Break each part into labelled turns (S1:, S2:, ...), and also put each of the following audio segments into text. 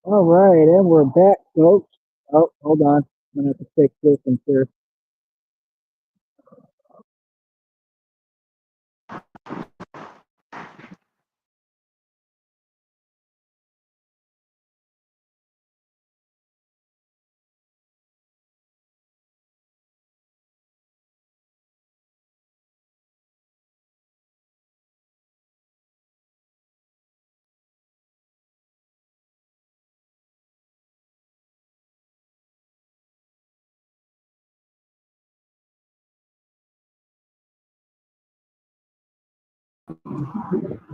S1: All right, and we're back, folks. Oh, hold on. I'm gonna have to fix this one here.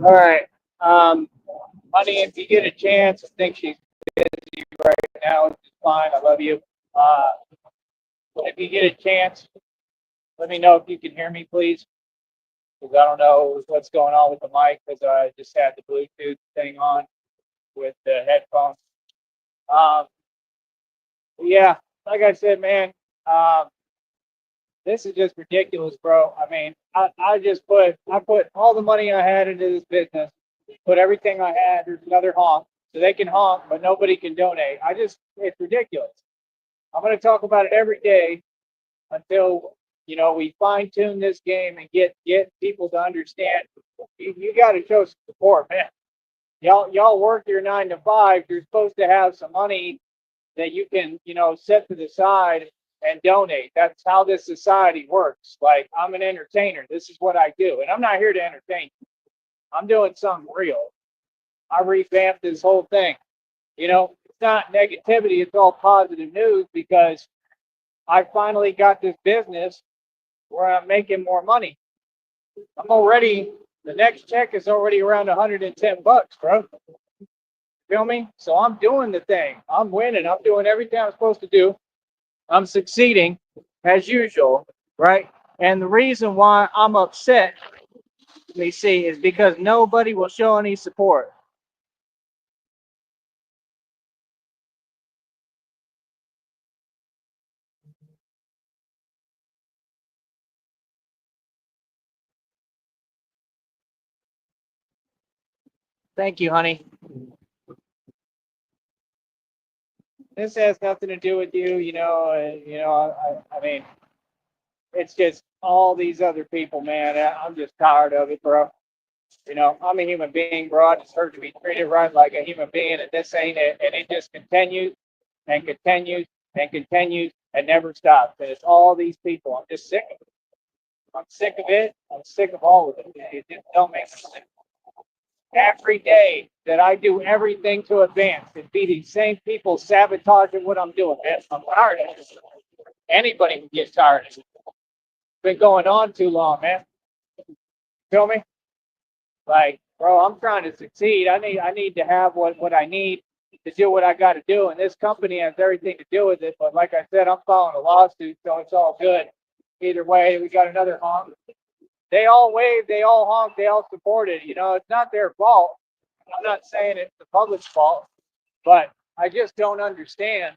S1: All right. Um, honey, if you get a chance, I think she's busy right now, which is fine. I love you. Uh, if you get a chance, let me know if you can hear me, please, because I don't know what's going on with the mic because I just had the Bluetooth thing on with the headphones. Um, yeah, like I said, man, um, this is just ridiculous, bro. I mean, I put all the money I had into this business, put everything I had. There's another honk, so they can honk, but nobody can donate. It's ridiculous. I'm going to talk about it every day until we fine tune this game and get people to understand. You got to show some support, man. Y'all work your 9 to 5. You're supposed to have some money that you can, set to the side and donate. That's how this society works. Like, I'm an entertainer. This is what I do. And I'm not here to entertain you. I'm doing something real. I revamped this whole thing. It's not negativity, it's all positive news because I finally got this business where I'm making more money. The next check is already around 110 bucks, bro. Feel me? So I'm doing the thing. I'm winning. I'm doing everything I'm supposed to do. I'm succeeding as usual, right? And the reason why I'm upset, let me see, is because nobody will show any support. Thank you, honey. This has nothing to do with you, I mean, it's just all these other people, man. I'm just tired of it, bro. I'm a human being, bro. I deserve to be treated right like a human being, and this ain't it. And it just continues and continues and continues and never stops. And it's all these people. I'm just sick of it. I'm sick of it. I'm sick of all of it. It just don't make sense. Every day that I do everything to advance, it be these same people sabotaging what I'm doing. Man, I'm tired of it. Anybody can get tired of it. It's been going on too long, man. Feel me? Like, bro, I'm trying to succeed. I need to have what I need to do what I got to do, and this company has everything to do with it. But like I said, I'm filing a lawsuit, so it's all good. Either way, we got another honk. They all waved, they all honked, they all supported. It's not their fault. I'm not saying it's the public's fault, but I just don't understand.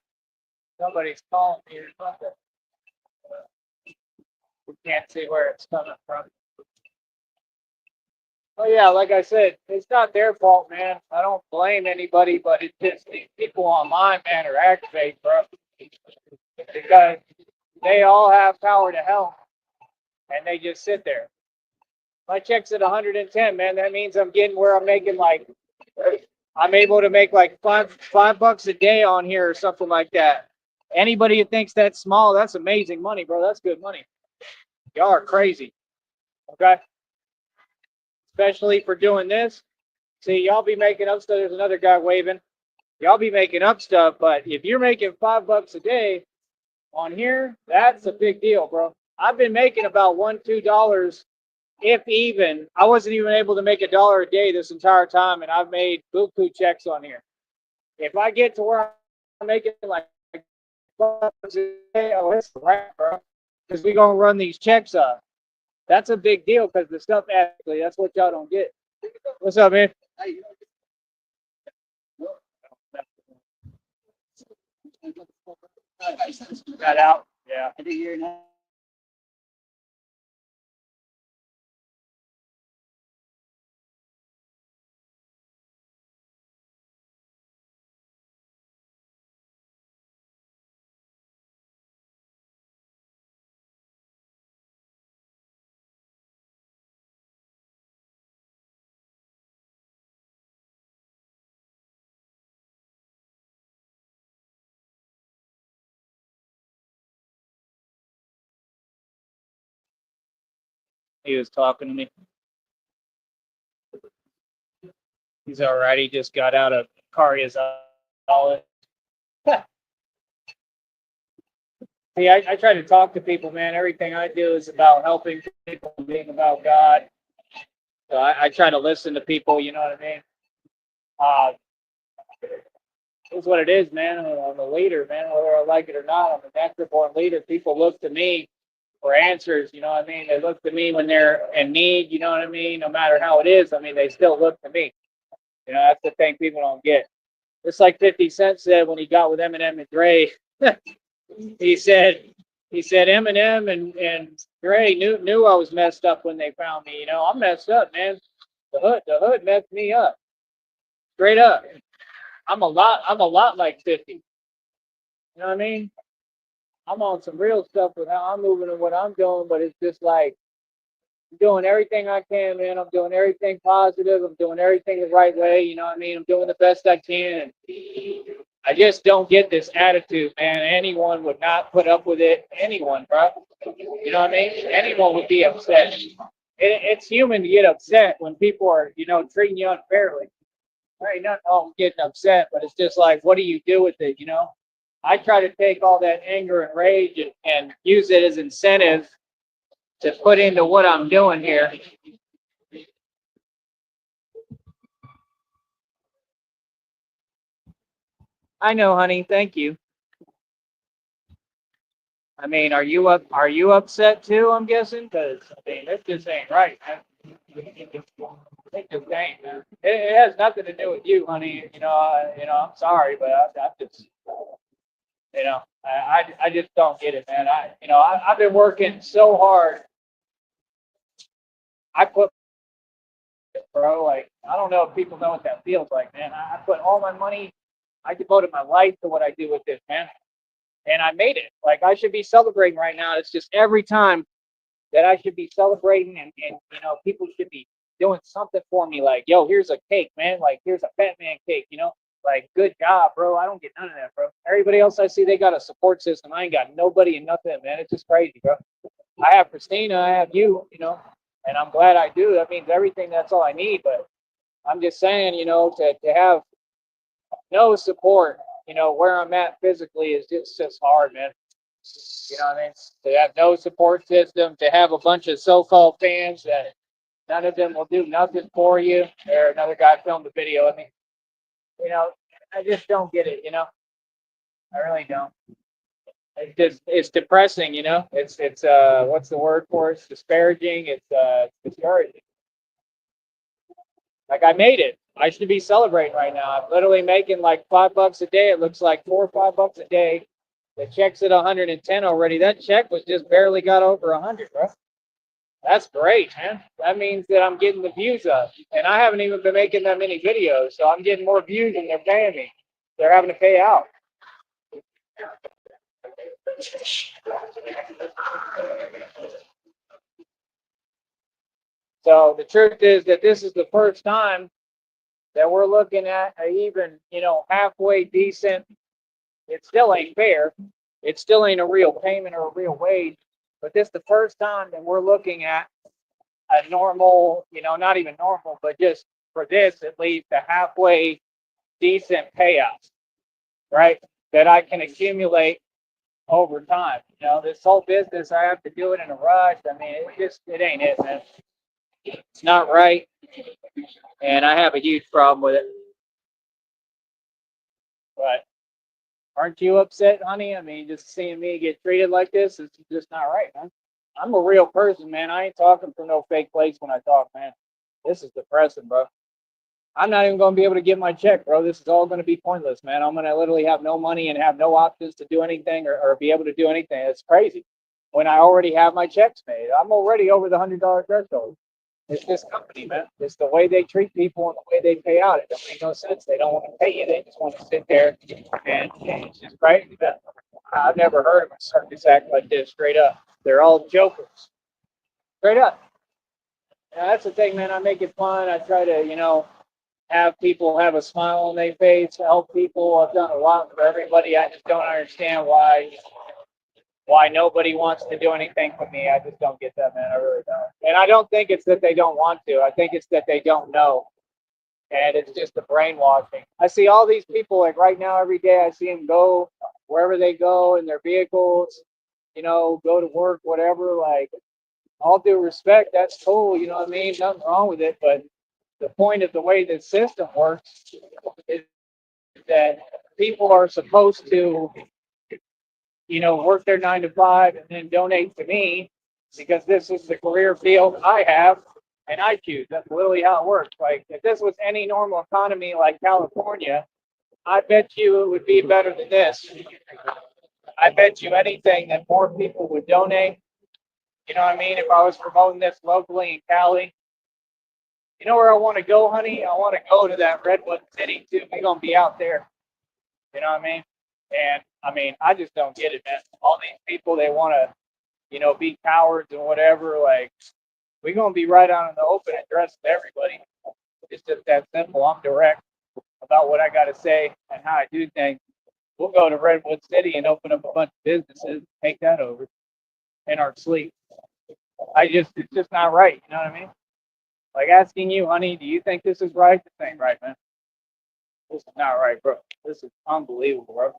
S1: Somebody's calling me or something. We can't see where it's coming from. Oh yeah, like I said, it's not their fault, man. I don't blame anybody, but it's just these people online, man, are activated, bro, because they all have power to help, and they just sit there. My check's at 110, man. That means I'm getting where I'm making like, I'm able to make like five bucks a day on here or something like that. Anybody who thinks that's small, that's amazing money, bro. That's good money. Y'all are crazy, okay? Especially for doing this. See, y'all be making up stuff. There's another guy waving. Y'all be making up stuff, but if you're making $5 a day on here, that's a big deal, bro. I've been making about $1, $2, if even. I wasn't even able to make $1 a day this entire time, and I've made buku checks on here. If I get to where I'm making like $5 a day, oh, it's right, bro. Because we gonna run these checks up. That's a big deal because the stuff actually, that's what y'all don't get. What's up, man? Got out. Yeah. He was talking to me. He's all right. He just got out of cardiologist. See, I try to talk to people, man. Everything I do is about helping people, being about God. So I try to listen to people. You know what I mean? Uh, it's what it is, man. I'm a leader, man. Whether I like it or not, I'm a natural born leader. People look to me for answers. You know what I mean? They look to me when they're in need. You know what I mean? No matter how it is, I mean, they still look to me. You know, that's the thing people don't get. It's like 50 Cent said when he got with Eminem and Dre. he said Eminem and Dre knew I was messed up when they found me. You know, I'm messed up, man. The hood messed me up. Straight up. I'm a lot like 50. You know what I mean? I'm on some real stuff with how I'm moving and what I'm doing, but it's just like I'm doing everything I can, man. I'm doing everything positive. I'm doing everything the right way. You know what I mean? I'm doing the best I can. I just don't get this attitude, man. Anyone would not put up with it. Anyone, bro. You know what I mean? Anyone would be upset. It's human to get upset when people are, you know, treating you unfairly. There ain't nothing wrong with getting upset, but it's just like, what do you do with it, you know? I try to take all that anger and rage and use it as incentive to put into what I'm doing here. I know, honey. Thank you. I mean, Are you upset too? I'm guessing, because I mean, this just ain't right, man. It just ain't, man. It has nothing to do with you, honey. I'm sorry, but I just, I just don't get it, man. I've been working so hard. I put, bro, like, I don't know if people know what that feels like, man. I put all my money, I devoted my life to what I do with this, man. And I made it. Like, I should be celebrating right now. It's just every time that I should be celebrating and people should be doing something for me. Like, yo, here's a cake, man. Like, here's a Batman cake, Like, good job, bro. I don't get none of that, bro. Everybody else I see, they got a support system. I ain't got nobody and nothing, man. It's just crazy, bro. I have Christina, I have you, and I'm glad I do. That means everything. That's all I need. But I'm just saying, to have no support, where I'm at physically is just hard, man. You know what I mean? To have no support system, to have a bunch of so-called fans that none of them will do nothing for you. There, another guy filmed a video of me. I just don't get it. I really don't. It's depressing. It's what's the word for it? It's disparaging. It's discouraging. Like, I made it. I should be celebrating right now. I'm literally making like $5 a day. It looks like $4 or $5 a day. The check's at 110 already. That check was just barely got over 100, bro. That's great, man. That means that I'm getting the views up, and I haven't even been making that many videos, so I'm getting more views than they're paying me. They're having to pay out. So the truth is that this is the first time that we're looking at a even, halfway decent. It still ain't fair. It still ain't a real payment or a real wage. But this is the first time that we're looking at a normal, not even normal, but just for this at least a halfway decent payout, right? That I can accumulate over time. This whole business, I have to do it in a rush. I mean, it ain't it, man. It's not right, and I have a huge problem with it. But aren't you upset, honey? I mean, just seeing me get treated like this is just not right, man. I'm a real person, man. I ain't talking from no fake place when I talk, man. This is depressing, bro. I'm not even going to be able to get my check, bro. This is all going to be pointless, man. I'm going to literally have no money and have no options to do anything or be able to do anything. It's crazy. When I already have my checks made, I'm already over the $100 threshold. It's this company, man. It's the way they treat people and the way they pay out. It don't make no sense. They don't want to pay you. They just want to sit there and it's just crazy, man. I've never heard of a circus act like this. Straight up, they're all jokers. Straight up. That's the thing, man. I make it fun. I try to, have people have a smile on their face, help people. I've done a lot for everybody. I just don't understand why why nobody wants to do anything for me. I just don't get that, man. I really don't. And I don't think it's that they don't want to. I think it's that they don't know. And it's just the brainwashing. I see all these people like right now every day. I see them go wherever they go in their vehicles, go to work, whatever. Like, all due respect, that's cool. You know what I mean? Nothing wrong with it. But the point of the way the system works is that people are supposed to, work their 9 to 5 and then donate to me because this is the career field I have and I choose. That's literally how it works. Like, if this was any normal economy like California, I bet you it would be better than this. I bet you anything that more people would donate. You know what I mean? If I was promoting this locally in Cali, you know where I want to go, honey? I want to go to that Redwood City too. We're gonna be out there. You know what I mean? And I mean, I just don't get it, man. All these people, they want to, be cowards and whatever. Like, we're gonna be right out in the open and dress with everybody. It's just that simple. I'm direct about what I got to say and how I do things. We'll go to Redwood City and open up a bunch of businesses, take that over in our sleep. It's just not right. You know what I mean? Like asking you, honey, do you think this is right? This ain't right, man. This is not right, bro. This is unbelievable, bro.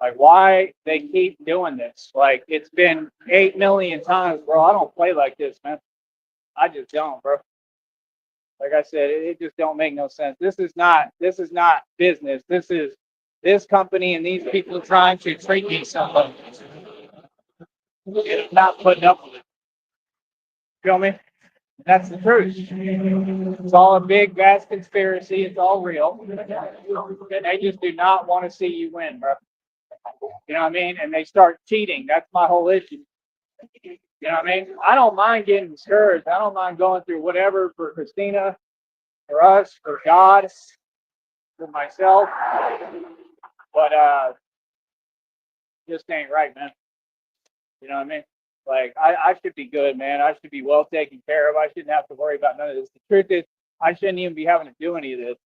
S1: Like, why they keep doing this? Like, it's been 8 million times, bro. I don't play like this, man. I just don't, bro. Like I said, it just don't make no sense. This is not business. This is this company and these people trying to treat me something. Not putting up with it. Feel me? That's the truth. It's all a big, vast conspiracy. It's all real. They just do not want to see you win, bro. You know what I mean? And they start cheating. That's my whole issue. You know what I mean? I don't mind getting discouraged. I don't mind going through whatever for Christina, for us, for God, for myself. But just ain't right, man. You know what I mean? Like, I should be good, man. I should be well taken care of. I shouldn't have to worry about none of this. The truth is, I shouldn't even be having to do any of this.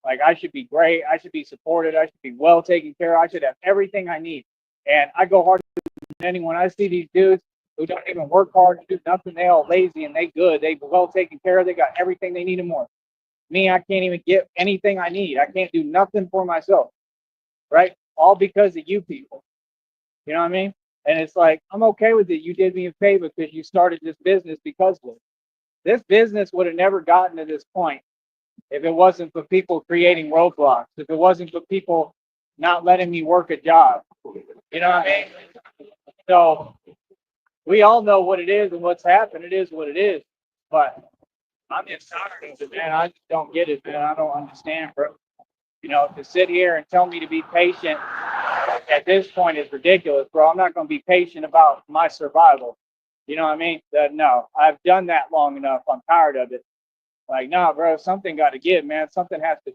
S1: Like, I should be great. I should be supported. I should be well taken care of. I should have everything I need. And I go harder than anyone. I see these dudes who don't even work hard to do nothing. They all lazy and they good. They well taken care of. They got everything they need and more. Me, I can't even get anything I need. I can't do nothing for myself. Right? All because of you people. You know what I mean? And it's like, I'm okay with it. You did me a favor because you started this business because of it. This business would have never gotten to this point if it wasn't for people creating roadblocks, if it wasn't for people not letting me work a job. You know what I mean? So we all know what it is and what's happened. It is what it is. But I'm just tired of it, man. I just don't get it, man. I don't understand, bro. To sit here and tell me to be patient at this point is ridiculous, bro. I'm not going to be patient about my survival. You know what I mean? No, I've done that long enough. I'm tired of it. Like, nah, bro, something got to give, man. Something has to.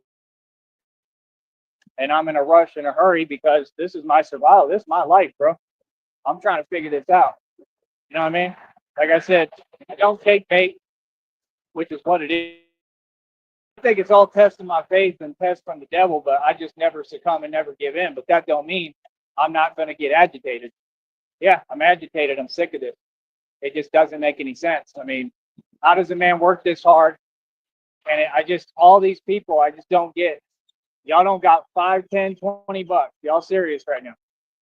S1: And I'm in a rush and a hurry because this is my survival. This is my life, bro. I'm trying to figure this out. You know what I mean? Like I said, I don't take bait, which is what it is. I think it's all testing my faith and test from the devil, but I just never succumb and never give in. But that don't mean I'm not going to get agitated. Yeah, I'm agitated. I'm sick of this. It just doesn't make any sense. I mean, how does a man work this hard? And all these people, I just don't get. Y'all don't got 5, 10, 20 bucks. Y'all serious right now.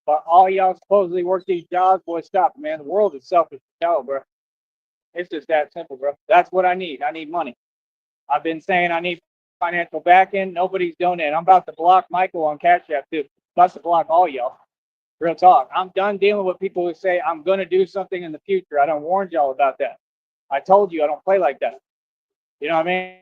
S1: But all y'all supposedly work these jobs, boy, stop, man. The world is selfish as hell, bro. It's just that simple, bro. That's what I need. I need money. I've been saying I need financial backing. Nobody's donating. I'm about to block Michael on Cash App, too. About to block all y'all. Real talk. I'm done dealing with people who say I'm going to do something in the future. I don't warn y'all about that. I told you I don't play like that. You know what I mean?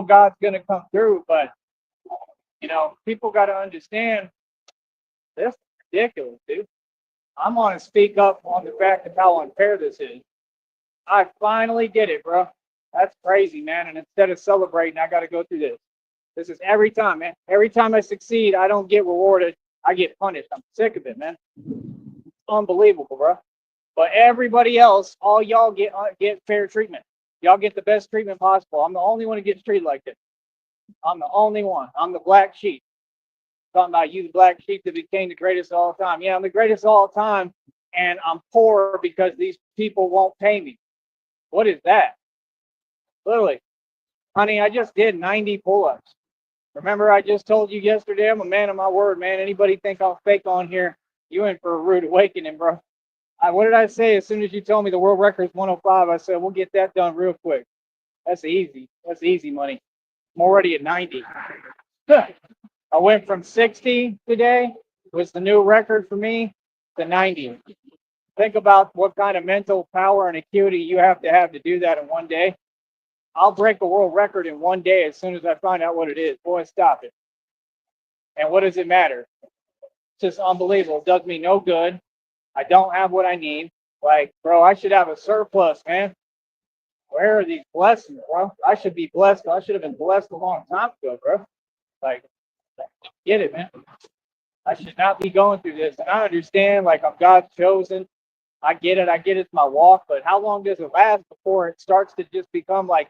S1: God's going to come through, but people got to understand This is ridiculous, dude. I'm going to speak up on the fact of how unfair this is. I finally did it, bro. That's crazy, man. And instead of celebrating, I got to go through this. This is every time, man. Every time I succeed, I don't get rewarded. I get punished. I'm sick of it, man. It's unbelievable, bro. But everybody else, all y'all get fair treatment. Y'all get the best treatment possible. I'm the only one who gets treated like this. I'm the only one. I'm the black sheep. Talking about you, the black sheep that became the greatest of all time. Yeah, I'm the greatest of all time, and I'm poor because these people won't pay me. What is that? Literally, honey, I just did 90 pull-ups. Remember, I just told you yesterday, I'm a man of my word, man. Anybody think I'm fake on here, you in for a rude awakening, bro. What did I say as soon as you told me the world record is 105? I said, we'll get that done real quick. That's easy. That's easy money. I'm already at 90. I went from 60 today, was the new record for me, to 90. Think about what kind of mental power and acuity you have to do that in one day. I'll break a world record in one day as soon as I find out what it is. Boy, stop it. And what does it matter? It's just unbelievable. It does me no good. I don't have what I need. Like, bro, I should have a surplus, man. Where are these blessings, bro? I should be blessed. I should have been blessed a long time ago, bro. Like, get it, man. I should not be going through this. And I understand, like, I'm God's chosen. I get it. I get it's my walk. But how long does it last before it starts to just become like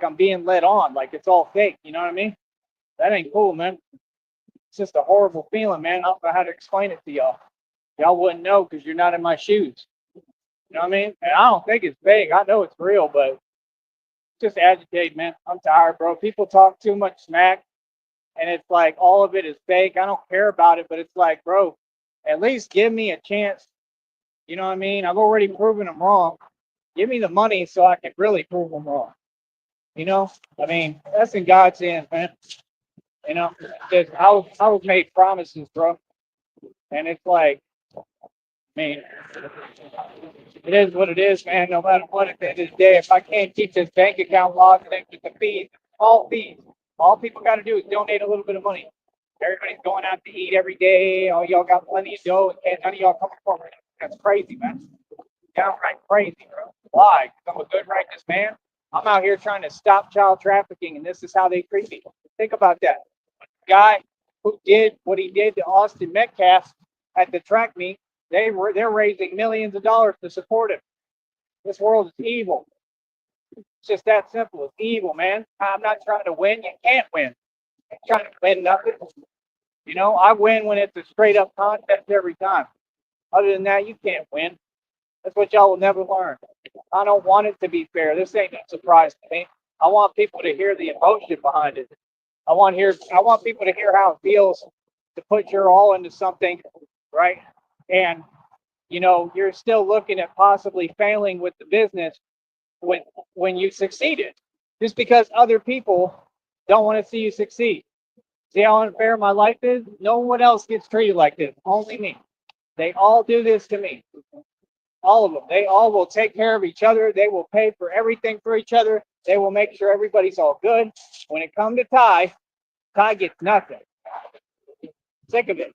S1: I'm being led on, like it's all fake? You know what I mean? That ain't cool, man. It's just a horrible feeling, man. I don't know how to explain it to y'all. Y'all wouldn't know because you're not in my shoes. You know what I mean? And I don't think it's fake. I know it's real, but it's just agitated, man. I'm tired, bro. People talk too much smack, and it's like all of it is fake. I don't care about it, but it's like, bro, at least give me a chance. You know what I mean? I've already proven them wrong. Give me the money so I can really prove them wrong. You know? I mean, that's in God's hands, man. You know, I was made promises, bro. And it's like, I mean, it is what it is, man. No matter what, at the end of the day, if I can't keep this bank account logged in with the fees, all people got to do is donate a little bit of money. Everybody's going out to eat every day. All y'all got plenty of dough, and none of y'all coming forward. That's crazy, man. Downright crazy, bro. Why? Because I'm a good, righteous man. I'm out here trying to stop child trafficking, and this is how they treat me. Think about that. The guy who did what he did to Austin Metcalf at the track meet, they're raising millions of dollars to support him. This world is evil. It's just that simple. It's evil, man. I'm not trying to win. You can't win. I'm trying to win nothing. You know, I win when it's a straight up contest every time. Other than that, you can't win. That's what y'all will never learn. I don't want it to be fair. This ain't no surprise to me. I want people to hear the emotion behind it. I want people to hear how it feels to put your all into something, right? And you know, you're still looking at possibly failing with the business when you succeeded. Just because other people don't want to see you succeed. See how unfair my life is? No one else gets treated like this. Only me. They all do this to me. All of them. They all will take care of each other. They will pay for everything for each other. They will make sure everybody's all good. When it comes to Ty gets nothing. Sick of it.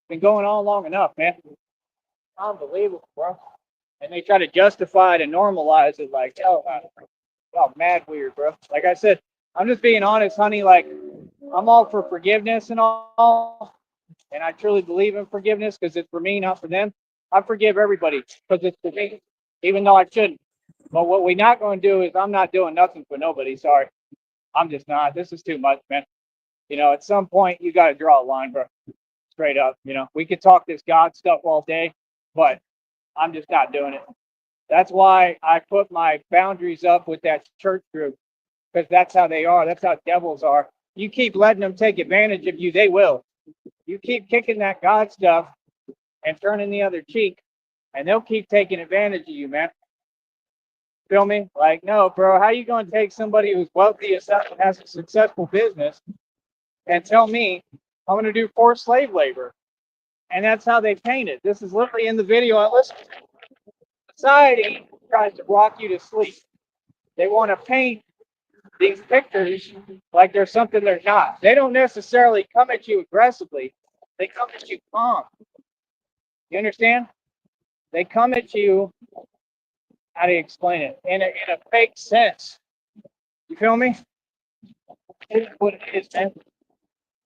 S1: Been going on long enough, man. Unbelievable, bro. And they try to justify it and normalize it like, oh, mad weird, bro. Like I said, I'm just being honest, honey. Like, I'm all for forgiveness and all. And I truly believe in forgiveness because it's for me, not for them. I forgive everybody because it's for me, even though I shouldn't. But what we're not going to do is I'm not doing nothing for nobody. Sorry. I'm just not. This is too much, man. You know, at some point, you got to draw a line, bro. Straight up. You know, we could talk this God stuff all day, but I'm just not doing it. That's why I put my boundaries up with that church group because that's how they are. That's how devils are. You keep letting them take advantage of you, they will. You keep kicking that God stuff and turning the other cheek, and they'll keep taking advantage of you, man. Feel me? Like, no, bro, how you going to take somebody who's wealthy and has a successful business and tell me I'm going to do forced slave labor? And that's how they paint it. This is literally in the video I listened to. Society tries to rock you to sleep. They want to paint these pictures like there's something they're not. They don't necessarily come at you aggressively. They come at you calm. You understand? They come at you, how do you explain it? In a fake sense. You feel me? It's what it is, man.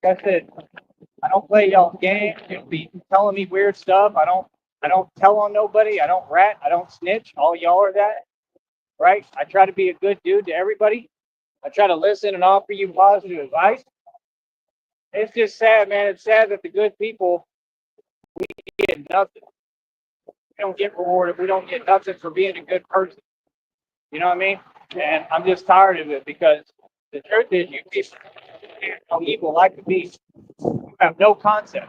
S1: That's it. I don't play y'all games. You'll be telling me weird stuff. I don't tell on nobody. I don't rat. I don't snitch. All y'all are that, right? I try to be a good dude to everybody. I try to listen and offer you positive advice. It's just sad, man. It's sad that the good people get nothing. We don't get rewarded. We don't get nothing for being a good person. You know what I mean? And I'm just tired of it because the truth is, you people, how evil like to be, you have no concept.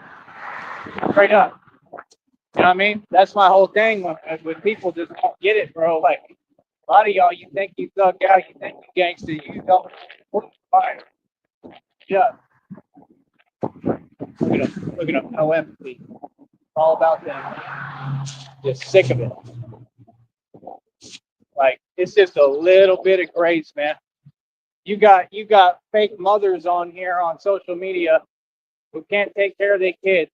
S1: Straight up. You know what I mean? That's my whole thing when people just don't get it, bro. Like, a lot of y'all, you think you thug out, you think you gangster, you don't. Fire. Yeah. Look at them. No empathy. All about them. Just sick of it. Like, it's just a little bit of grace, man. You got fake mothers on here on social media who can't take care of their kids.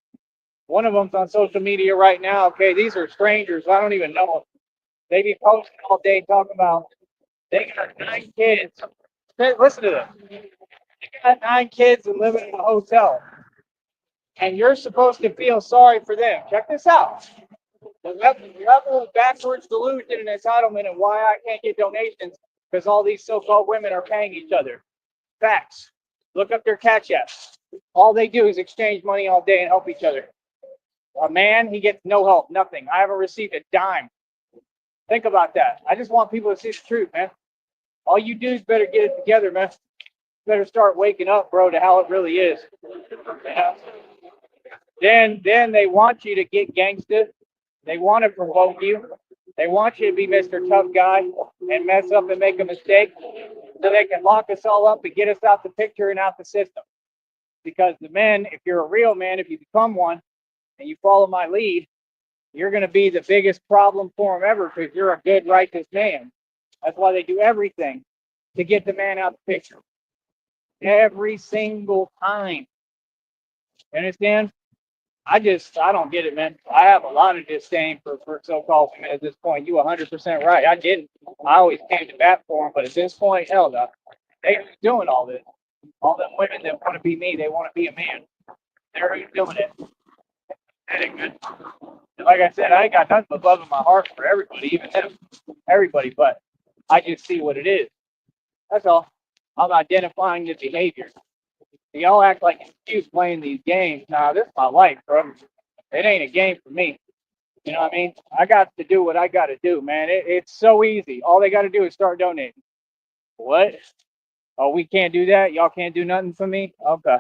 S1: One of them's on social media right now. Okay, these are strangers. I don't even know them. They be posting all day talking about they got 9 kids. Listen to this. They got 9 kids and living in a hotel. And you're supposed to feel sorry for them. Check this out. The level of backwards delusion and entitlement and why I can't get donations because all these so-called women are paying each other. Facts. Look up their catch apps. All they do is exchange money all day and help each other. A man, he gets no help, nothing. I haven't received a dime. Think about that. I just want people to see the truth, man. All you dudes better get it together, man. Better start waking up, bro, to how it really is. Yeah. Then they want you to get gangster. They want to provoke you. They want you to be Mr. Tough Guy and mess up and make a mistake so they can lock us all up and get us out the picture and out the system. Because the men, if you're a real man, if you become one and you follow my lead, you're going to be the biggest problem for them ever because you're a good, righteous man. That's why they do everything to get the man out the picture. Every single time. You understand? I don't get it, man. I have a lot of disdain for so-called women at this point. You 100% right. I didn't. I always came to bat for them, but at this point, hell no. They're doing all this. All them women that want to be me, they want to be a man. They're doing it. That ain't good. And like I said, I ain't got nothing but love in my heart for everybody, even them. Everybody, but I just see what it is. That's all. I'm identifying the behavior. Y'all act like it's cute playing these games. Nah, this is my life, bro. It ain't a game for me. You know what I mean? I got to do what I got to do, man. It's so easy. All they got to do is start donating. What? Oh, we can't do that? Y'all can't do nothing for me? Okay.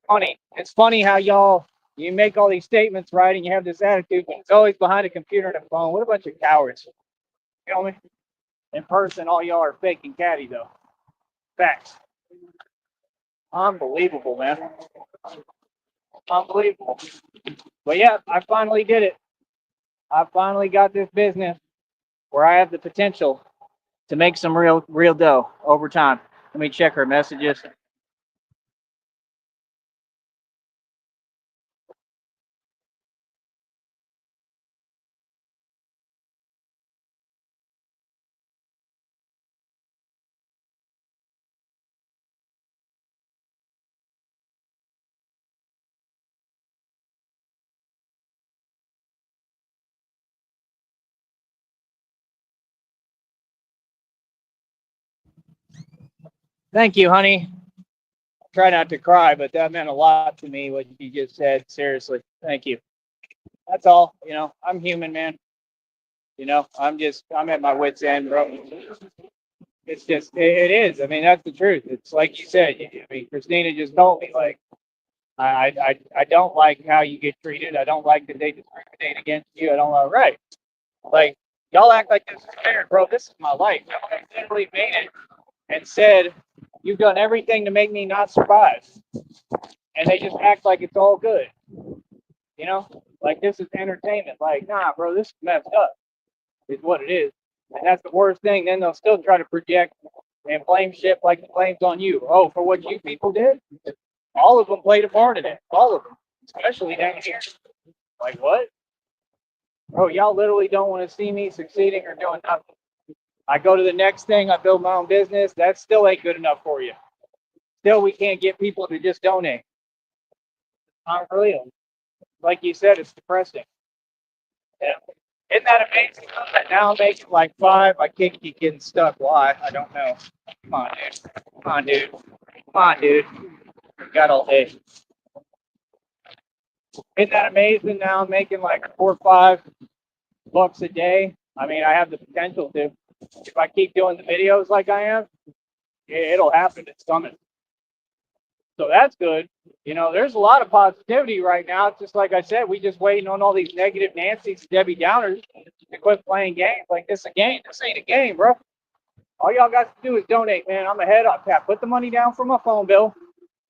S1: Funny. It's funny how you make all these statements, right, and you have this attitude, but it's always behind a computer and a phone. What a bunch of cowards. You feel me? In person, all y'all are fake and catty, though. Facts. Unbelievable, man. Unbelievable. But yeah, I finally did it. I finally got this business where I have the potential to make some real dough over time. Let me check her messages. Thank you, honey. Try not to cry, but that meant a lot to me, what you just said. Seriously. Thank you. That's all. I'm human, man. I'm at my wit's end, bro. It's just, it is. I mean, that's the truth. It's like you said. I mean, Christina just told me, like, I don't like how you get treated. I don't like that they discriminate against you. I don't like, right. Like, y'all act like this is fair, bro. This is my life. I literally made it and said, you've done everything to make me not survive. And they just act like it's all good. Like this is entertainment. Like, nah, bro, this is messed up. Is what it is. And that's the worst thing. Then they'll still try to project and blame shit like the blame's on you. Oh, for what you people did? All of them played a part in it. All of them. especially down here. Like what? Bro, y'all literally don't want to see me succeeding or doing nothing. I go to the next thing, I build my own business. That still ain't good enough for you. Still, we can't get people to just donate. Not real. Like you said, it's depressing. Yeah. Isn't that amazing? That now I'm making like 5. I can't keep getting stuck. Why? I don't know. Come on, dude. Come on, dude. Come on, dude. Got all day. Isn't that amazing? Now I'm making like 4 or 5 bucks a day. I mean, I have the potential to. If I keep doing the videos like I am, it'll happen. It's coming. So that's good. You know, there's a lot of positivity right now. It's just like I said, we just waiting on all these negative Nancy's and Debbie Downers to quit playing games like this. A game. This ain't a game, bro. All y'all got to do is donate, man. I'm ahead up. Tap. Put the money down for my phone bill.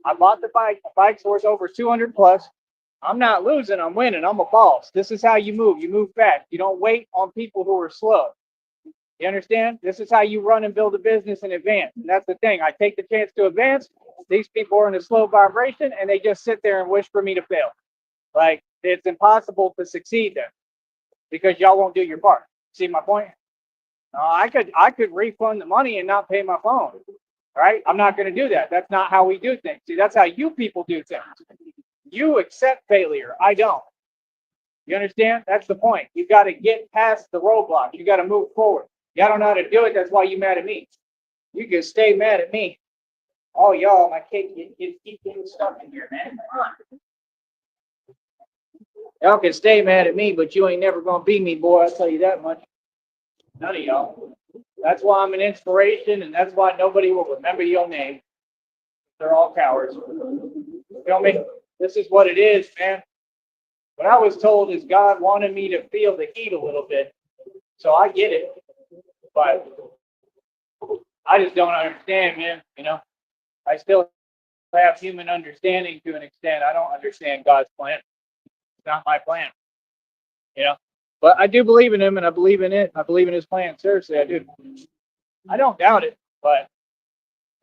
S1: I bought the bike. The bike's worth over 200 plus. I'm not losing. I'm winning. I'm a boss. This is how you move. You move fast. You don't wait on people who are slow. You understand? This is how you run and build a business in advance. And that's the thing. I take the chance to advance. These people are in a slow vibration and they just sit there and wish for me to fail. Like, it's impossible to succeed then because y'all won't do your part. See my point? I could refund the money and not pay my phone. Right? I'm not going to do that. That's not how we do things. See, that's how you people do things. You accept failure. I don't. You understand? That's the point. You got to get past the roadblocks. You got to move forward. Y'all don't know how to do it. That's why you mad at me. You can stay mad at me. Oh, y'all, my kid, you keep getting stuck in here, man. Come on. Y'all can stay mad at me, but you ain't never going to beat me, boy. I'll tell you that much. None of y'all. That's why I'm an inspiration, and that's why nobody will remember your name. They're all cowards. You feel me? This is what it is, man. What I was told is God wanted me to feel the heat a little bit. So I get it. But I just don't understand, man. You know, I still have human understanding to an extent. I don't understand God's plan. It's not my plan. You know, but I do believe in him and I believe in it. I believe in his plan. Seriously, I do. I don't doubt it, but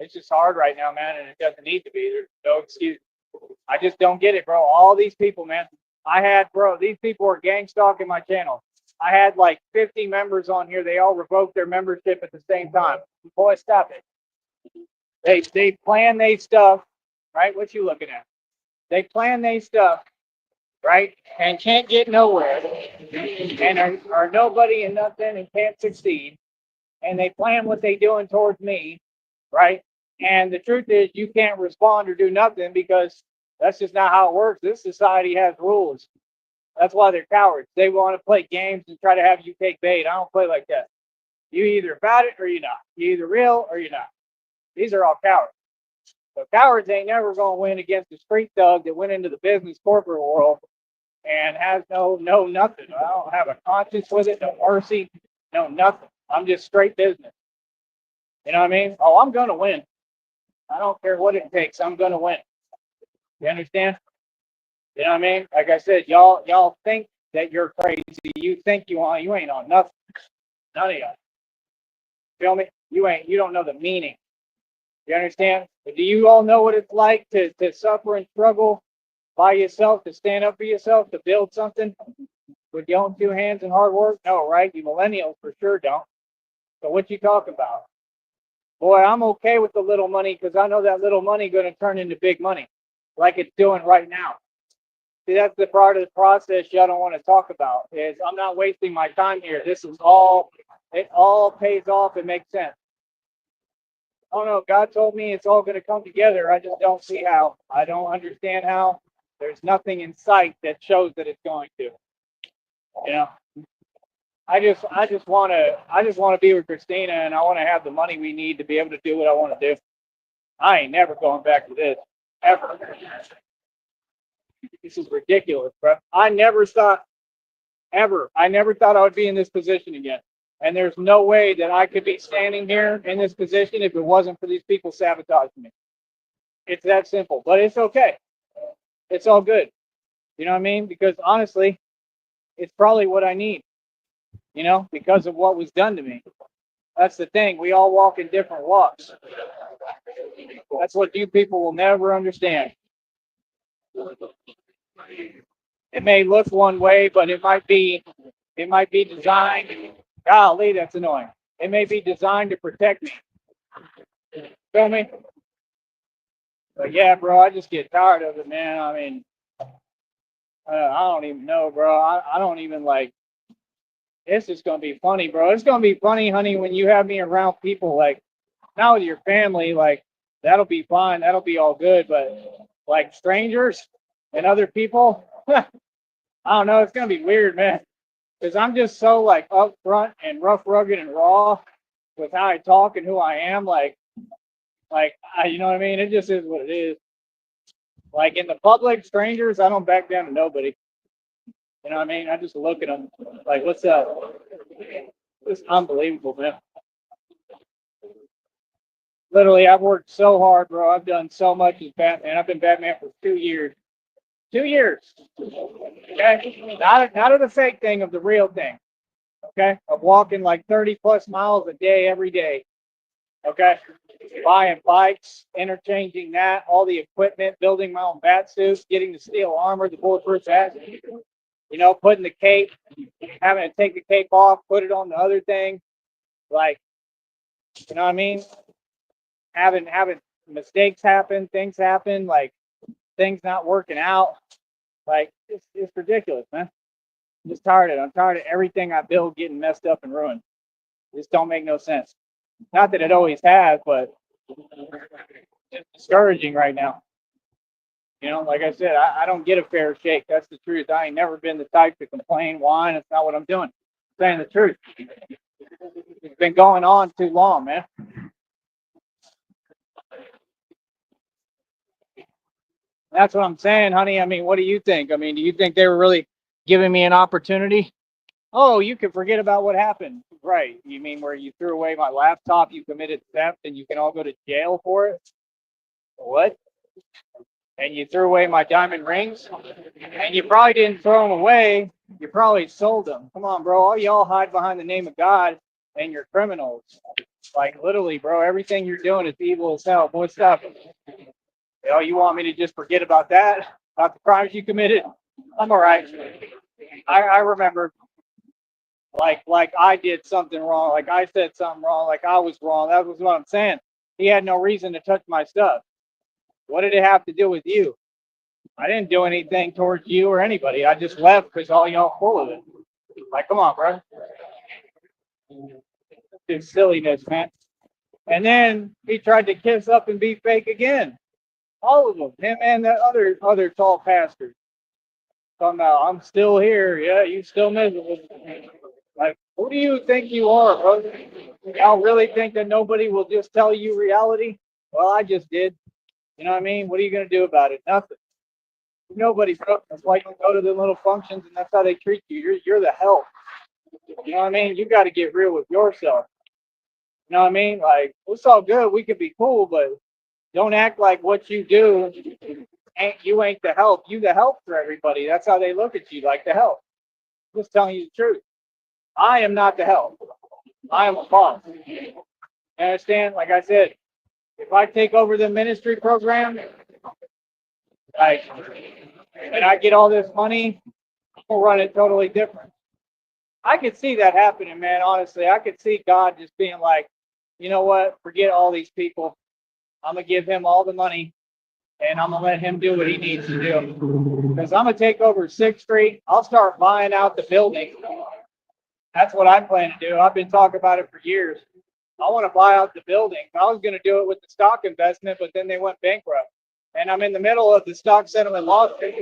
S1: it's just hard right now, man, and it doesn't need to be. There's no excuse. I just don't get it, bro. All these people, man. These people are gang stalking my channel. I had like 50 members on here. They all revoked their membership at the same time. Boy, stop it. They plan their stuff, right? What you looking at? They plan their stuff, right? And can't get nowhere. And are nobody and nothing and can't succeed. And they plan what they doing towards me, right? And the truth is you can't respond or do nothing because that's just not how it works. This society has rules. That's why they're cowards. They want to play games and try to have you take bait. I don't play like that. You either about it or you're not. You either real or you're not. These are all cowards. So cowards ain't never going to win against a street thug that went into the business corporate world and has no nothing. I don't have a conscience with it, no mercy, no nothing. I'm just straight business. You know what I mean? Oh, I'm going to win. I don't care what it takes. I'm going to win. You understand? You know what I mean? Like I said, y'all think that you're crazy. You think you ain't on nothing. None of y'all. Feel me? You don't know the meaning. You understand? But do you all know what it's like to suffer and struggle by yourself, to stand up for yourself, to build something with your own 2 hands and hard work? No, right? You millennials for sure don't. So what you talk about? Boy, I'm okay with the little money because I know that little money going to turn into big money like it's doing right now. See, that's the part of the process y'all don't want to talk about is I'm not wasting my time here. It all pays off and makes sense. I don't know. God told me it's all going to come together. I just don't see how. I don't understand how. There's nothing in sight that shows that it's going to. You know, I just want to be with Christina, and I want to have the money we need to be able to do what I want to do. I ain't never going back to this ever. This is ridiculous, bro. I never thought I would be in this position again. And there's no way that I could be standing here in this position if it wasn't for these people sabotaging me. It's that simple, but it's okay. It's all good. You know what I mean? Because honestly, it's probably what I need, you know, because of what was done to me. That's the thing. We all walk in different walks. That's what you people will never understand. It may look one way, but it might be designed. Golly, that's annoying. It may be designed to protect me. Feel me? But yeah, bro, I just get tired of it, man. I mean, I don't even know, bro. I don't even like. It's just gonna be funny, bro. It's gonna be funny, honey, when you have me around people like not with your family, like that'll be fine, that'll be all good, but like strangers and other people, I don't know. It's gonna be weird, man, because I'm just so like upfront and rough, rugged, and raw with how I talk and who I am. You know what I mean? It just is what it is. Like in the public, strangers, I don't back down to nobody. You know what I mean? I just look at them like, "What's up?" It's unbelievable, man. Literally, I've worked so hard, bro. I've done so much as Batman. I've been Batman for 2 years. 2 years. Okay? Not of the fake thing, of the real thing. Okay? Of walking like 30 plus miles a day every day. Okay? Buying bikes, interchanging that, all the equipment, building my own bat suits, getting the steel armor, the bulletproof vest, you know, putting the cape, having to take the cape off, put it on the other thing. Like, you know what I mean? Having mistakes happen, things happen, like things not working out. Like it's ridiculous, man. I'm just tired of it. I'm tired of everything I build getting messed up and ruined. It just don't make no sense. Not that it always has, but it's discouraging right now. You know, like I said, I don't get a fair shake. That's the truth. I ain't never been the type to complain, whine. It's not what I'm doing. I'm saying the truth. It's been going on too long, man. That's what I'm saying, honey. I mean, what do you think? I mean, do you think they were really giving me an opportunity? Oh, you can forget about what happened. Right. You mean where you threw away my laptop, you committed theft, and you can all go to jail for it? What? And you threw away my diamond rings? And you probably didn't throw them away. You probably sold them. Come on, bro. All y'all hide behind the name of God and you're criminals. Like, literally, bro, everything you're doing is evil as hell. Boy, stop. You know, you want me to just forget about that? About the crimes you committed? I'm all right. I remember like I did something wrong, like I said something wrong, like I was wrong. That was what I'm saying. He had no reason to touch my stuff. What did it have to do with you? I didn't do anything towards you or anybody. I just left because all y'all full of it. Like, come on, bro. It's silliness, man. And then he tried to kiss up and be fake again. All of them. Him and that other tall pastor. Talking about, I'm still here. Yeah, you still miserable. Like, who do you think you are, bro? Y'all really think that nobody will just tell you reality? Well, I just did. You know what I mean? What are you gonna do about it? Nothing. Nobody, bro. That's why you go to the little functions and that's how they treat you. You're the help. You know what I mean? You got to get real with yourself. You know what I mean? Like, it's all good. We could be cool, but don't act like what you do ain't the help. You the help for everybody. That's how they look at you, like the help. I'm just telling you the truth. I am not the help. I am a boss. You understand? Like I said, if I take over the ministry program, like, and I get all this money, we'll run it totally different. I could see that happening, man. Honestly, I could see God just being like, you know what? Forget all these people. I'm gonna give him all the money, and I'm gonna let him do what he needs to do. Because I'm gonna take over 6th Street. I'll start buying out the building. That's what I plan to do. I've been talking about it for years. I want to buy out the building. I was going to do it with the stock investment, but then they went bankrupt. And I'm in the middle of the stock settlement lawsuit. Can't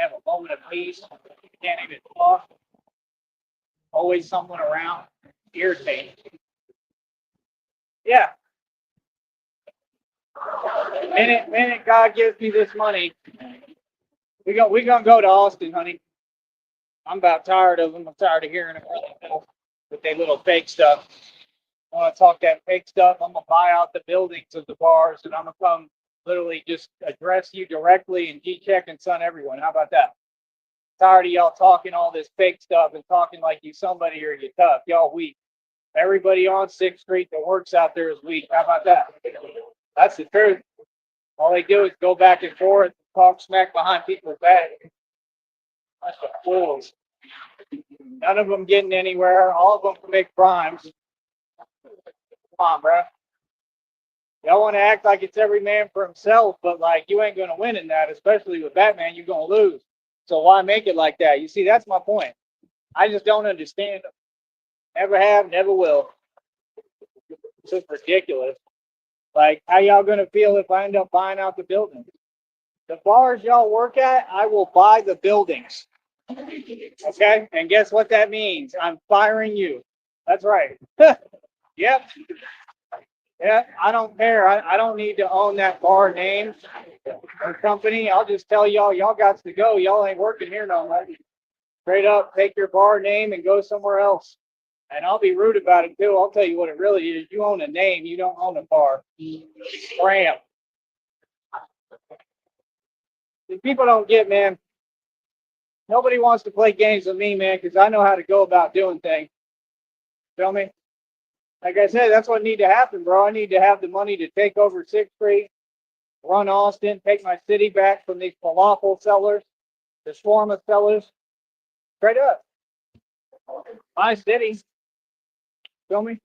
S1: have a moment of peace. Can't even talk. Always someone around. Irritating. Yeah. Minute God gives me this money, we gonna go to Austin, honey. I'm about tired of them. I'm tired of hearing them with their little fake stuff. I want to talk that fake stuff. I'm gonna buy out the buildings of the bars, and I'm gonna come literally just address you directly and G-check and son everyone. How about that? Tired of y'all talking all this fake stuff and talking like you somebody or you tough. Y'all weak. Everybody on 6th Street that works out there is weak. How about that? That's the truth. All they do is go back and forth, talk smack behind people's back. That's the fools. None of them getting anywhere. All of them commit crimes. Come on, bro. Y'all want to act like it's every man for himself, but like you ain't gonna win in that, especially with Batman. You're gonna lose. So why make it like that? You see, that's my point. I just don't understand. Never have, never will. It's just ridiculous. Like, how y'all gonna feel if I end up buying out the building? The bars y'all work at, I will buy the buildings. Okay? And guess what that means? I'm firing you. That's right. Yep. Yeah, I don't care. I don't need to own that bar name or company. I'll just tell y'all got to go. Y'all ain't working here no more. Straight up, take your bar name and go somewhere else. And I'll be rude about it too. I'll tell you what it really is. You own a name, you don't own a bar. Scram. People don't get, man. Nobody wants to play games with me, man, because I know how to go about doing things. Feel me? Like I said, that's what need to happen, bro. I need to have the money to take over 6th Street, run Austin, take my city back from these falafel sellers, the shawarma sellers. Straight up. My city. Feel me?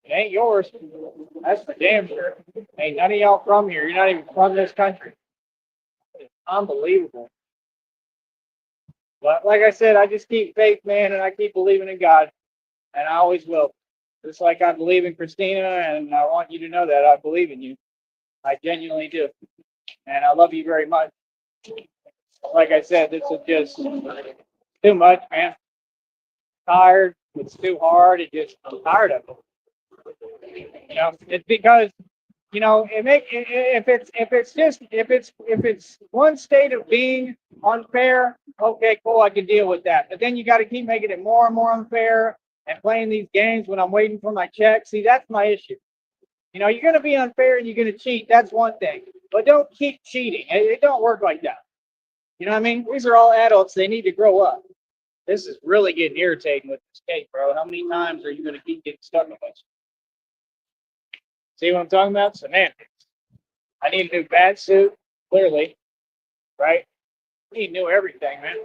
S1: It ain't yours. That's for damn sure. Ain't none of y'all from here. You're not even from this country. It's unbelievable. But like I said, I just keep faith, man, and I keep believing in God. And I always will. Just like I believe in Christina, and I want you to know that I believe in you. I genuinely do. And I love you very much. Like I said, this is just too much, man. Tired. It's too hard. I'm tired of it. It's because if it's one state of being unfair, okay, cool, I can deal with that. But then you got to keep making it more and more unfair and playing these games when I'm waiting for my check. See, that's my issue. You're going to be unfair and you're going to cheat. That's one thing. But don't keep cheating. It don't work like that. You know what I mean? These are all adults. They need to grow up. This is really getting irritating with this case, bro. How many times are you going to keep getting stuck in this? See what I'm talking about? Semantics. I need a new bat suit, clearly, right? I need new everything, man.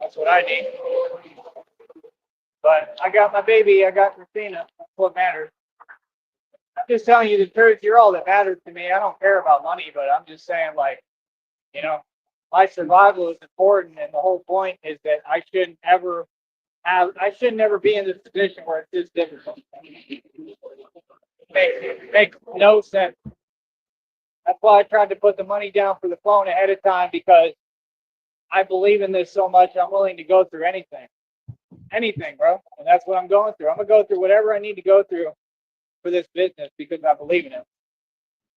S1: That's what I need. But I got my baby. I got Christina. That's what matters. I'm just telling you the truth. You're all that matters to me. I don't care about money, but I'm just saying, like, my survival is important, and the whole point is that I shouldn't ever be in this position where it's this difficult. Makes no sense. That's why I tried to put the money down for the phone ahead of time, because I believe in this so much. I'm willing to go through anything, bro. And that's what I'm going through. I'm gonna go through whatever I need to go through for this business because I believe in it.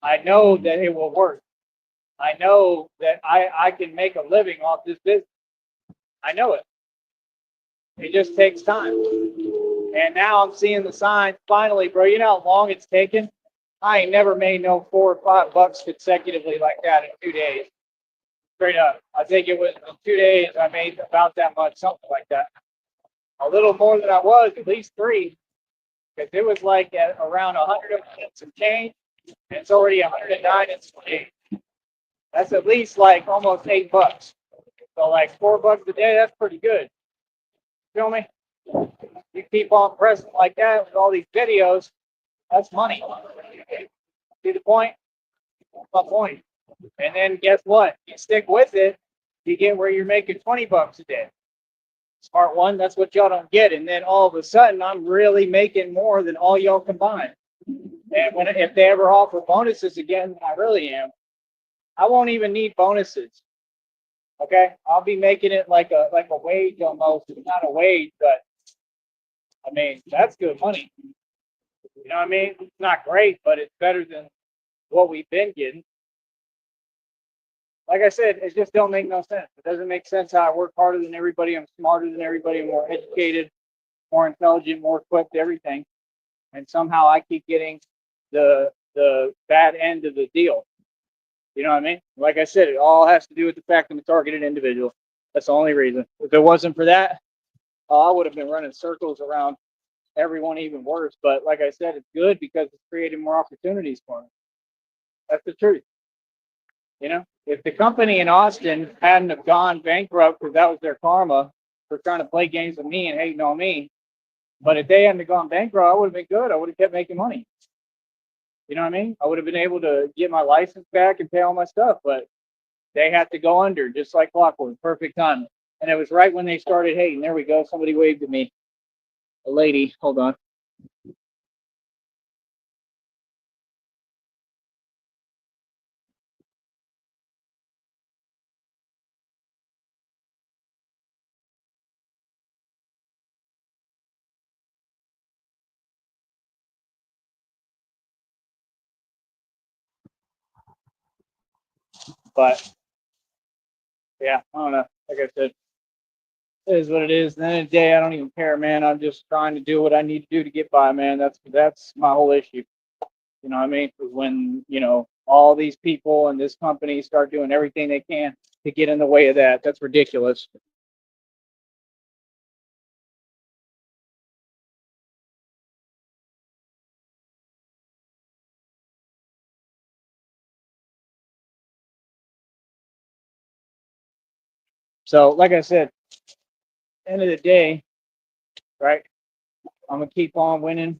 S1: I know that it will work. I know that I can make a living off this business. I know it. It just takes time. And now I'm seeing the signs finally, bro. You know how long it's taken? I ain't never made no $4 or $5 consecutively like that in 2 days. Straight up. I think it was in 2 days I made about that much, something like that. A little more than I was, at least 3. Because it was like at around 100 and some change. And it's already 109 and some change. That's at least like almost $8. So like $4 a day, that's pretty good. Feel me? You keep on pressing like that with all these videos, that's money. See the point? That's my point. And then guess what? You stick with it, you get where you're making $20 a day. Smart one, that's what y'all don't get. And then all of a sudden, I'm really making more than all y'all combined. And if they ever offer bonuses again, I really am. I won't even need bonuses. Okay, I'll be making it like a wage almost. It's not a wage, but I mean that's good money. You know what I mean? It's not great, but it's better than what we've been getting. Like I said, it just don't make no sense. It doesn't make sense how I work harder than everybody. I'm smarter than everybody. I'm more educated, more intelligent, more equipped, everything. And somehow I keep getting the bad end of the deal. You know what I mean? Like I said, it all has to do with the fact I'm a targeted individual. That's the only reason. If it wasn't for that, I would have been running circles around everyone even worse. But like I said, it's good because it's creating more opportunities for me. That's the truth. You know, if the company in Austin hadn't have gone bankrupt because that was their karma for trying to play games with me and hating on me, but if they hadn't have gone bankrupt, I would have been good. I would have kept making money. You know what I mean? I would have been able to get my license back and pay all my stuff, but they had to go under just like clockwork, perfect time. And it was right when they started hating. There we go. Somebody waved at me. A lady. Hold on. But yeah, I don't know. Like I said, it is what it is. At the end of the day, I don't even care, man. I'm just trying to do what I need to do to get by, man. That's my whole issue. You know what I mean? When, all these people and this company start doing everything they can to get in the way of that, that's ridiculous. So, like I said, end of the day, right? I'm gonna keep on winning,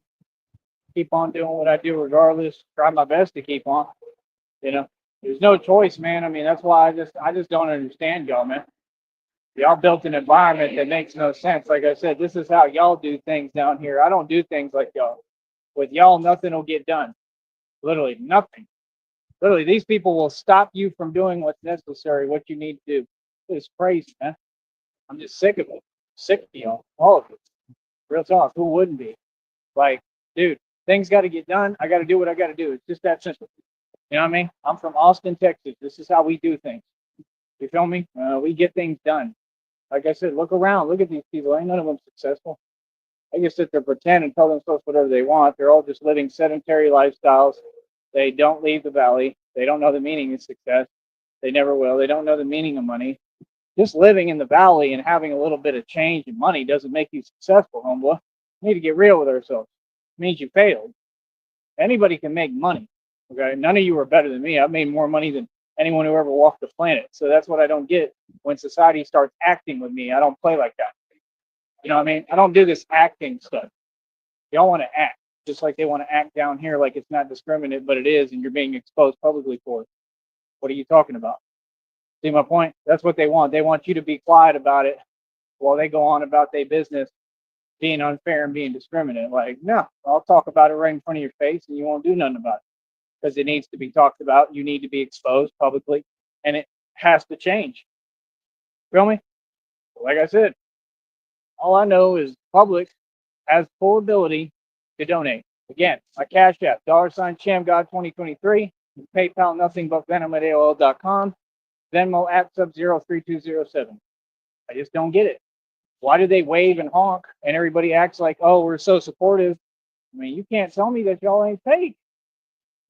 S1: keep on doing what I do regardless, try my best to keep on, you know. There's no choice, man. I mean, that's why I just don't understand y'all, man. Y'all built an environment that makes no sense. Like I said, this is how y'all do things down here. I don't do things like y'all. With y'all, nothing will get done. Literally nothing. Literally, these people will stop you from doing what's necessary, what you need to do. It's crazy, man. I'm just sick of it. Sick of y'all, all of it. Real talk. Who wouldn't be? Like, dude, things got to get done. I got to do what I got to do. It's just that simple. You know what I mean? I'm from Austin, Texas. This is how we do things. You feel me? We get things done. Like I said, look around. Look at these people. Ain't none of them successful. They just sit there, pretend, and tell themselves whatever they want. They're all just living sedentary lifestyles. They don't leave the valley. They don't know the meaning of success. They never will. They don't know the meaning of money. Just living in the valley and having a little bit of change in money doesn't make you successful, homeboy. We need to get real with ourselves. It means you failed. Anybody can make money. Okay. None of you are better than me. I've made more money than anyone who ever walked the planet. So that's what I don't get when society starts acting with me. I don't play like that. You know what I mean? I don't do this acting stuff. Y'all want to act just like they want to act down here like it's not discriminate, but it is, and you're being exposed publicly for it. What are you talking about? See my point? That's what they want. They want you to be quiet about it while they go on about their business being unfair and being discriminate. Like, no, I'll talk about it right in front of your face and you won't do nothing about it because it needs to be talked about. You need to be exposed publicly and it has to change. Feel me? Like I said, all I know is public has full ability to donate. Again, my Cash App, $ChamGod2023, PayPal, nothing but venom at AOL.com, Venmo at Sub-Zero3207. I just don't get it. Why do they wave and honk and everybody acts like, oh, we're so supportive? I mean, you can't tell me that y'all ain't fake.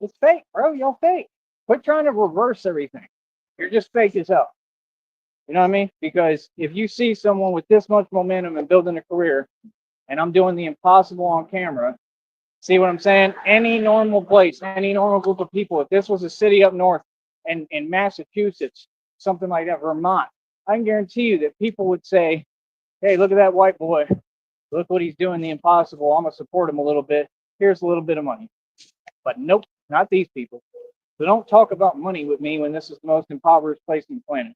S1: It's fake, bro. Y'all fake. Quit trying to reverse everything. You're just fake as hell. You know what I mean? Because if you see someone with this much momentum and building a career, and I'm doing the impossible on camera, see what I'm saying? Any normal place, any normal group of people, if this was a city up north and in Massachusetts, something like that, Vermont, I can guarantee you that people would say, hey, look at that white boy. Look what he's doing, the impossible. I'm going to support him a little bit. Here's a little bit of money. But nope, not these people. So don't talk about money with me when this is the most impoverished place on the planet.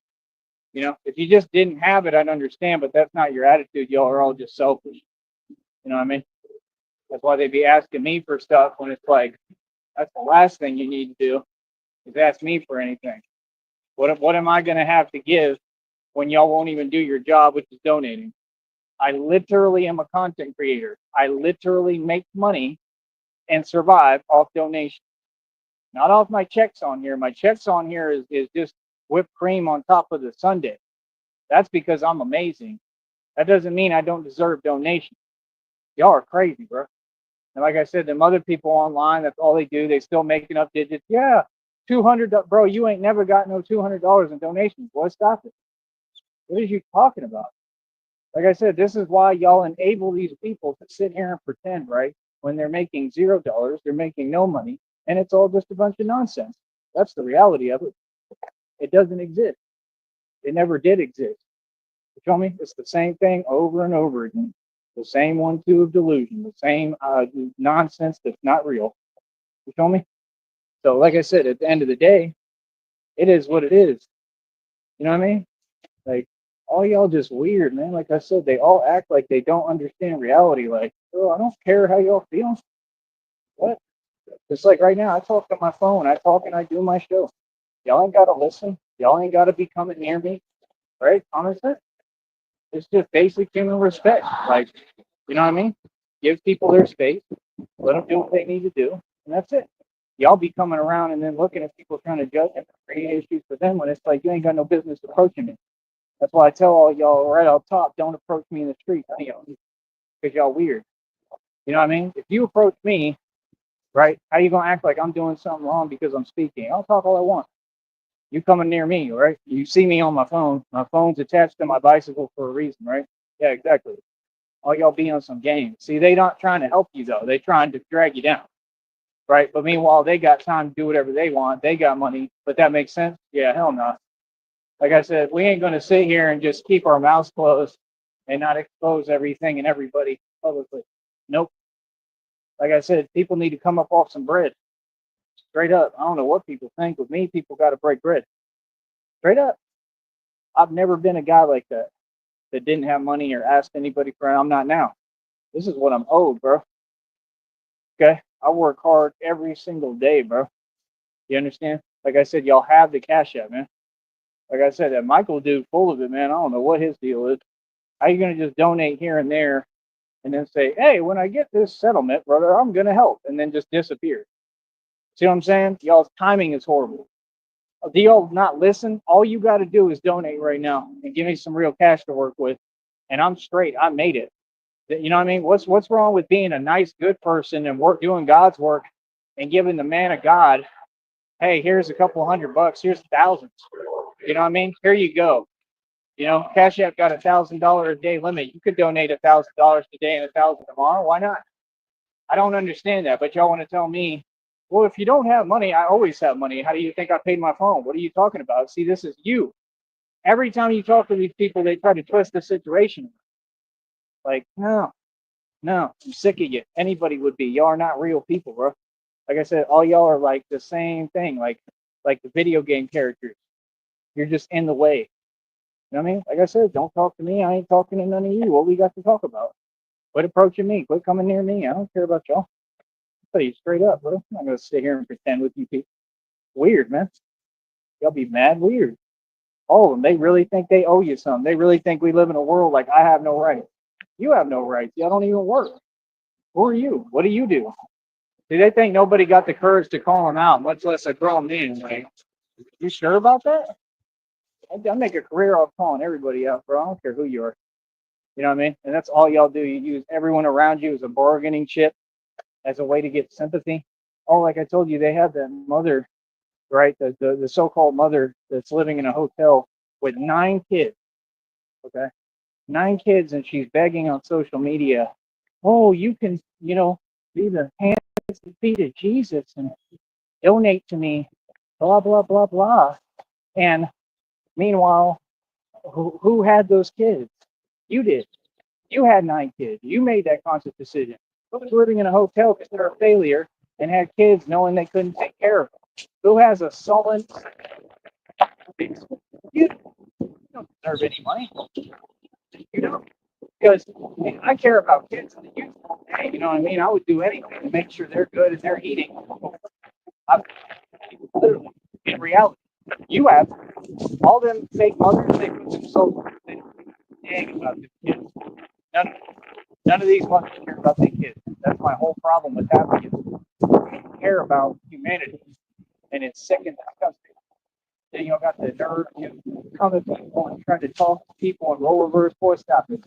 S1: You know, if you just didn't have it, I'd understand, but that's not your attitude. Y'all are all just selfish. You know what I mean? That's why they be asking me for stuff when it's like, that's the last thing you need to do is ask me for anything. What am I going to have to give when y'all won't even do your job, which is donating? I literally am a content creator. I literally make money and survive off donations. Not off my checks on here. My checks on here is just whipped cream on top of the sundae. That's because I'm amazing. That doesn't mean I don't deserve donations. Y'all are crazy, bro. And like I said, them other people online, that's all they do. They still making up digits. Yeah, 200, bro. You ain't never got no $200 in donations. Boy, stop it. What are you talking about? Like I said, this is why y'all enable these people to sit here and pretend, right? When they're making $0, they're making no money, and it's all just a bunch of nonsense. That's the reality of it. It doesn't exist. It never did exist. You feel me? It's the same thing over and over again. The same 1-2 of delusion, the same nonsense that's not real. You feel me? So, like I said, at the end of the day, it is what it is. You know what I mean? Like, all y'all just weird, man. Like I said, they all act like they don't understand reality. Like, oh, I don't care how y'all feel. What? It's like right now, I talk on my phone, I talk and I do my show. Y'all ain't got to listen. Y'all ain't got to be coming near me, right? Honestly, it's just basic human respect. Like, you know what I mean? Give people their space, let them do what they need to do, and that's it. Y'all be coming around and then looking at people trying to judge and create issues for them when it's like you ain't got no business approaching me. That's why I tell all y'all right off top, don't approach me in the street, none of y'all, because y'all weird. You know what I mean? If you approach me, right, how you gonna act like I'm doing something wrong because I'm speaking? I'll talk all I want. You coming near me, right? You see me on my phone. My phone's attached to my bicycle for a reason, right? Yeah, exactly. All y'all be on some game. See, they not trying to help you though. They trying to drag you down, right? But meanwhile, they got time to do whatever they want. They got money. But that makes sense? Yeah, hell no. Like I said, we ain't gonna sit here and just keep our mouths closed and not expose everything and everybody publicly. Nope. Like I said, people need to come up off some bread. Straight up. I don't know what people think. With me, people got to break bread. Straight up. I've never been a guy like that didn't have money or asked anybody for it. I'm not now. This is what I'm owed, bro. Okay? I work hard every single day, bro. You understand? Like I said, y'all have the cash app, man. Like I said, that Michael dude full of it, man. I don't know what his deal is. How you gonna just donate here and there and then say, hey, when I get this settlement, brother, I'm gonna help, and then just disappear? See what I'm saying? Y'all's timing is horrible. Do y'all not listen? All you got to do is donate right now and give me some real cash to work with, and I'm straight. I made it. You know what I mean? What's wrong with being a nice, good person and doing God's work and giving the man of God, hey, here's a couple $100, here's thousands. You know what I mean? Here you go. You know, Cash App got $1,000 a day limit. You could donate $1,000 today and 1,000 tomorrow. Why not? I don't understand that, but y'all want to tell me, well, if you don't have money, I always have money. How do you think I paid my phone? What are you talking about? See, this is you. Every time you talk to these people, they try to twist the situation. Like, no, I'm sick of you. Anybody would be. Y'all are not real people, bro. Like I said, all y'all are like the same thing, like the video game characters. You're just in the way. You know what I mean? Like I said, don't talk to me. I ain't talking to none of you. What we got to talk about? Quit approaching me. Quit coming near me. I don't care about y'all. I'll tell you straight up, bro. I'm not gonna sit here and pretend with you people. Weird, man. Y'all be mad weird. All of them. They really think they owe you something. They really think we live in a world like I have no rights. You have no rights. Y'all don't even work. Who are you? What do you do? Do they think nobody got the courage to call them out, much less a grown man? Like, you sure about that? I make a career off calling everybody out, bro. I don't care who you are. You know what I mean? And that's all y'all do. You use everyone around you as a bargaining chip, as a way to get sympathy. Oh, like I told you, they have that mother, right? The so-called mother that's living in a hotel with 9 kids. Okay, 9 kids, and she's begging on social media. Oh, you can, be the hands and feet of Jesus and donate to me, blah blah blah blah. And meanwhile, who had those kids? You did. You had 9 kids. You made that conscious decision. Who was living in a hotel because they're a failure and had kids knowing they couldn't take care of them? Who has a sullen? You don't deserve any money. You know, because I care about kids and the youth. Hey, you know what I mean? I would do anything to make sure they're good and they're eating. I'm literally, in reality, you have all them fake mothers. They put them so dang about the kids. None of these mothers care about their kids. That's my whole problem with having kids. They care about humanity, and it's sick and disgusting. Then you got the nerve to come at people and try to talk to people and roll reverse. Boy, stop it.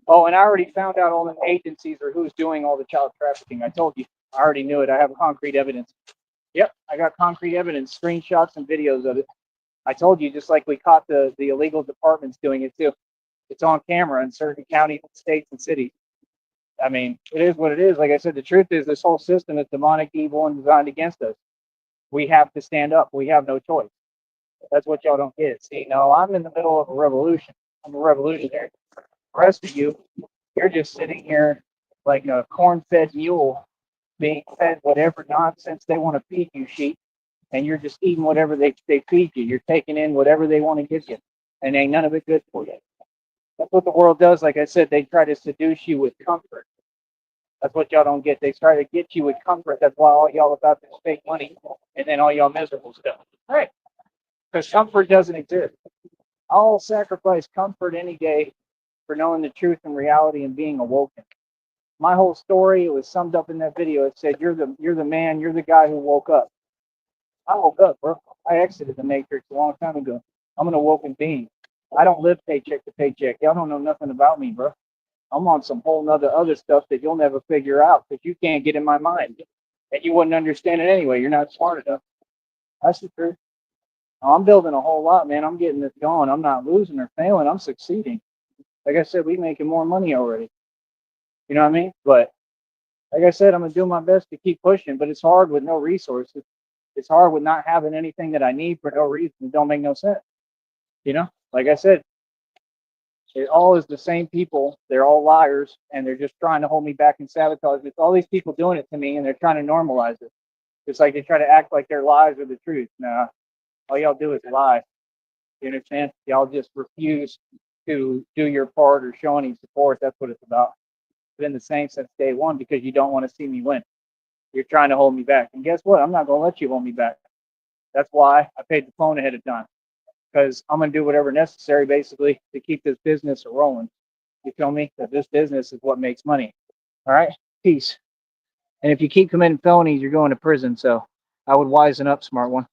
S1: Oh, and I already found out all the agencies or who's doing all the child trafficking. I told you. I already knew it. I have concrete evidence. Yep, I got concrete evidence, screenshots and videos of it. I told you, just like we caught the illegal departments doing it too. It's on camera in certain counties, states, and cities. I mean, it is what it is. Like I said, the truth is this whole system is demonic, evil, and designed against us. We have to stand up. We have no choice. That's what y'all don't get. See, no, I'm in the middle of a revolution. I'm a revolutionary. The rest of you, you're just sitting here like a corn-fed mule being fed whatever nonsense they want to feed you, sheep, and you're just eating whatever they feed you. You're taking in whatever they want to give you, and ain't none of it good for you. That's what the world does. Like I said, they try to seduce you with comfort. That's what y'all don't get. They try to get you with comfort. That's why all y'all about this fake money, and then all y'all miserable stuff. All right, because comfort doesn't exist. I'll sacrifice comfort any day for knowing the truth and reality and being awoken. My whole story, it was summed up in that video. It said, you're the man, you're the guy who woke up. I woke up, bro. I exited the matrix a long time ago. I'm an awoken being. I don't live paycheck to paycheck. Y'all don't know nothing about me, bro. I'm on some whole nother other stuff that you'll never figure out because you can't get in my mind. And you wouldn't understand it anyway. You're not smart enough. That's the truth. I'm building a whole lot, man. I'm getting this going. I'm not losing or failing. I'm succeeding. Like I said, we making more money already. You know what I mean? But like I said, I'm gonna do my best to keep pushing, but it's hard with no resources. It's hard with not having anything that I need for no reason. It don't make no sense. You know? Like I said, it all is the same people. They're all liars and they're just trying to hold me back and sabotage. It's all these people doing it to me and they're trying to normalize it. It's like they try to act like their lies are the truth. Nah, all y'all do is lie. You understand? Y'all just refuse to do your part or show any support. That's what it's about. It's been the same since day one because you don't want to see me win. You're trying to hold me back. And guess what? I'm not going to let you hold me back. That's why I paid the phone ahead of time because I'm going to do whatever necessary basically to keep this business rolling. You feel me? That this business is what makes money. All right? Peace. And if you keep committing felonies, you're going to prison. So I would wisen up, smart one.